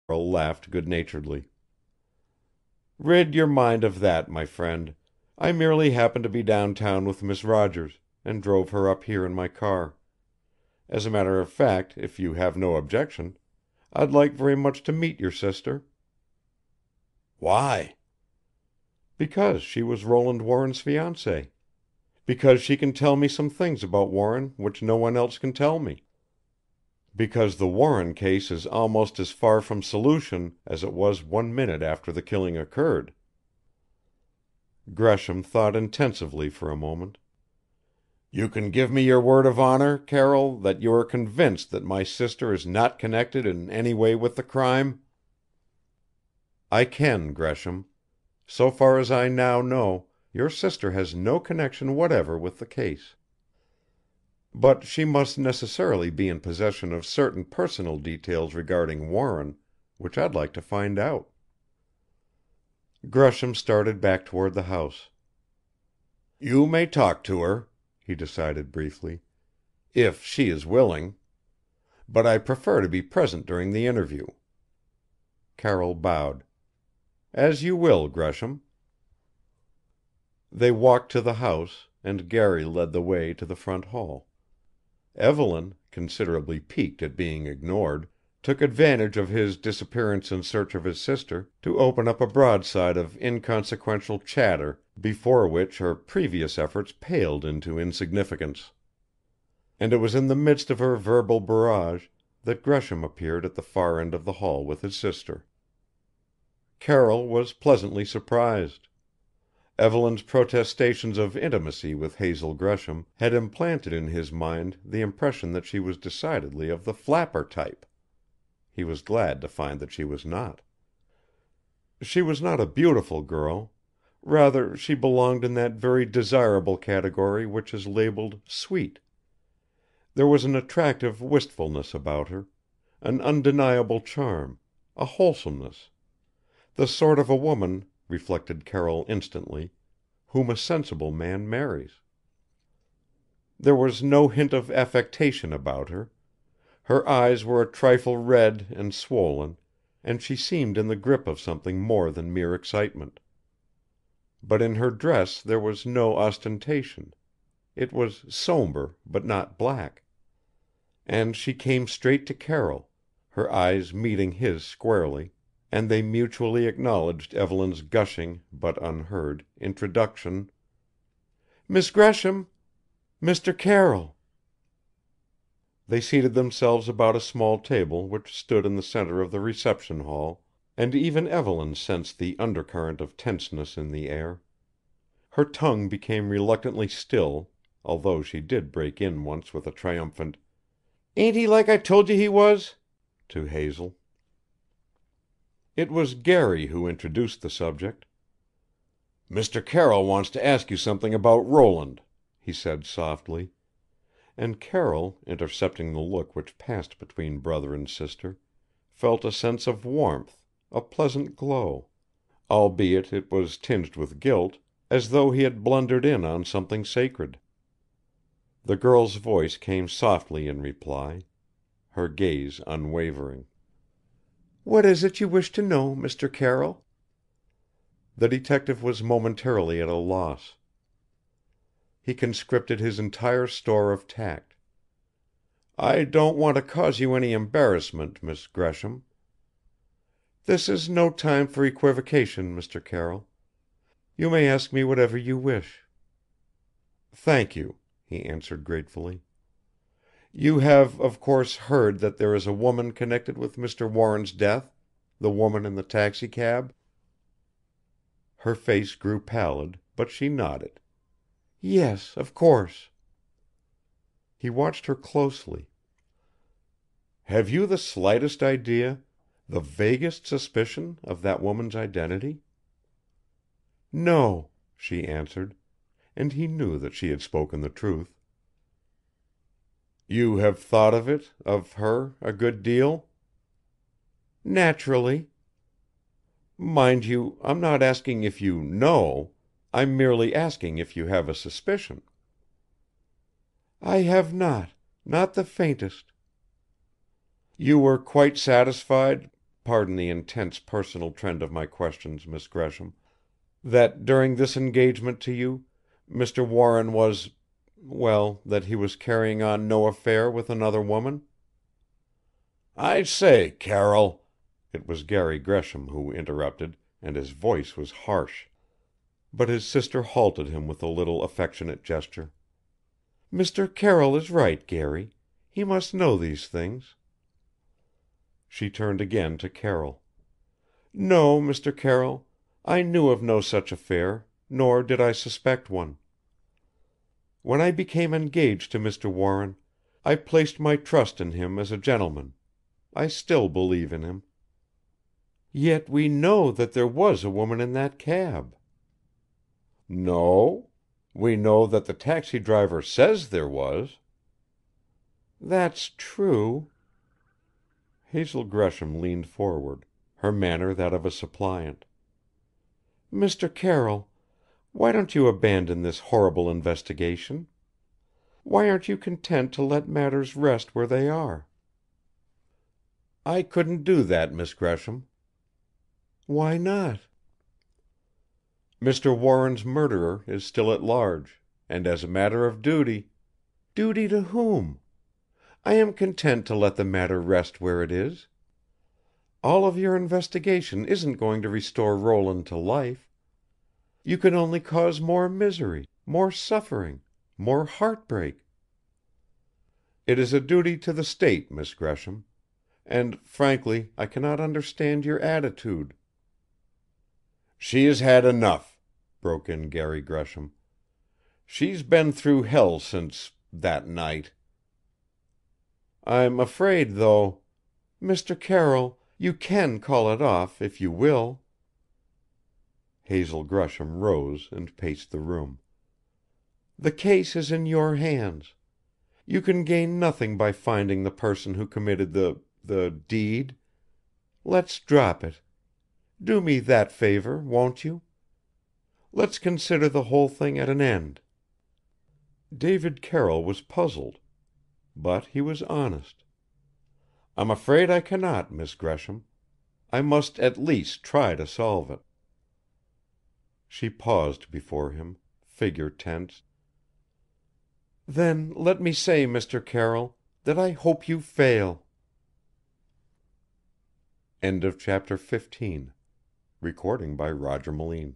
Carol laughed good-naturedly. "Rid your mind of that, my friend. I merely happened to be downtown with Miss Rogers, and drove her up here in my car. As a matter of fact, if you have no objection, I'd like very much to meet your sister." "Why?" "Because she was Roland Warren's fiancée. Because she can tell me some things about Warren which no one else can tell me. Because the Warren case is almost as far from solution as it was 1 minute after the killing occurred." Gresham thought intensively for a moment. "You can give me your word of honor, Carol, that you are convinced that my sister is not connected in any way with the crime?" "I can, Gresham. So far as I now know, your sister has no connection whatever with the case. But she must necessarily be in possession of certain personal details regarding Warren, which I'd like to find out." Gresham started back toward the house. "You may talk to her," he decided briefly, "if she is willing. But I prefer to be present during the interview." Carol bowed. "As you will, Gresham." They walked to the house, and Garry led the way to the front hall. Evelyn, considerably piqued at being ignored, took advantage of his disappearance in search of his sister to open up a broadside of inconsequential chatter before which her previous efforts paled into insignificance. And it was in the midst of her verbal barrage that Gresham appeared at the far end of the hall with his sister. Carol was pleasantly surprised. Evelyn's protestations of intimacy with Hazel Gresham had implanted in his mind the impression that she was decidedly of the flapper type. He was glad to find that she was not. She was not a beautiful girl. Rather, she belonged in that very desirable category which is labeled sweet. There was an attractive wistfulness about her, an undeniable charm, a wholesomeness, the sort of a woman, reflected Carol instantly, whom a sensible man marries. There was no hint of affectation about her. Her eyes were a trifle red and swollen, and she seemed in the grip of something more than mere excitement. But in her dress there was no ostentation. It was somber, but not black. And she came straight to Carol, her eyes meeting his squarely, and they mutually acknowledged Evelyn's gushing, but unheard, introduction: "Miss Gresham! Mr. Carroll!" They seated themselves about a small table which stood in the center of the reception hall, and even Evelyn sensed the undercurrent of tenseness in the air. Her tongue became reluctantly still, although she did break in once with a triumphant "Ain't he like I told you he was?" to Hazel. It was Garry who introduced the subject. "Mr. Carroll wants to ask you something about Roland," he said softly, and Carol, intercepting the look which passed between brother and sister, felt a sense of warmth, a pleasant glow, albeit it was tinged with guilt, as though he had blundered in on something sacred. The girl's voice came softly in reply, her gaze unwavering. "What is it you wish to know, Mr. Carroll?" The detective was momentarily at a loss. He conscripted his entire store of tact. "I don't want to cause you any embarrassment, Miss Gresham." "This is no time for equivocation, Mr. Carroll. You may ask me whatever you wish." "Thank you," he answered gratefully. "You have, of course, heard that there is a woman connected with Mr. Warren's death, the woman in the taxicab?" Her face grew pallid, but she nodded. "Yes, of course." He watched her closely. "Have you the slightest idea, the vaguest suspicion of that woman's identity?" "No," she answered, and he knew that she had spoken the truth. "You have thought of it, of her, a good deal?" "Naturally." "Mind you, I'm not asking if you know. I'm merely asking if you have a suspicion." "I have not the faintest." "You were quite satisfied pardon the intense personal trend of my questions, Miss Gresham, that during this engagement to you, Mr. Warren was well, that he was carrying on no affair with another woman?" "I say, Carroll," it was Garry Gresham who interrupted, and his voice was harsh. But his sister halted him with a little affectionate gesture. "Mr. Carroll is right, Garry. He must know these things." She turned again to Carroll. "No, Mr. Carroll, I knew of no such affair, nor did I suspect one. When I became engaged to Mr. Warren, I placed my trust in him as a gentleman. I still believe in him." "Yet we know that there was a woman in that cab." "No? We know that the taxi driver says there was." "That's true." Hazel Gresham leaned forward, her manner that of a suppliant. "Mr. Carroll, why don't you abandon this horrible investigation? Why aren't you content to let matters rest where they are?" "I couldn't do that, Miss Gresham." "Why not?" "Mr. Warren's murderer is still at large, and as a matter of duty—" "Duty to whom? I am content to let the matter rest where it is. All of your investigation isn't going to restore Roland to life. You can only cause more misery, more suffering, more heartbreak." "It is a duty to the state, Miss Gresham. And, frankly, I cannot understand your attitude." "She has had enough," broke in Garry Gresham. "She's been through hell since that night." "I'm afraid, though—" "Mr. Carroll, you can call it off, if you will." Hazel Gresham rose and paced the room. "The case is in your hands. You can gain nothing by finding the person who committed the deed. Let's drop it. Do me that favor, won't you? Let's consider the whole thing at an end." David Carroll was puzzled. But he was honest. "I'm afraid I cannot, Miss Gresham. I must at least try to solve it." She paused before him, figure tense. "Then let me say, Mr. Carroll, that I hope you fail." Chapter 15. Recording by Roger Moline.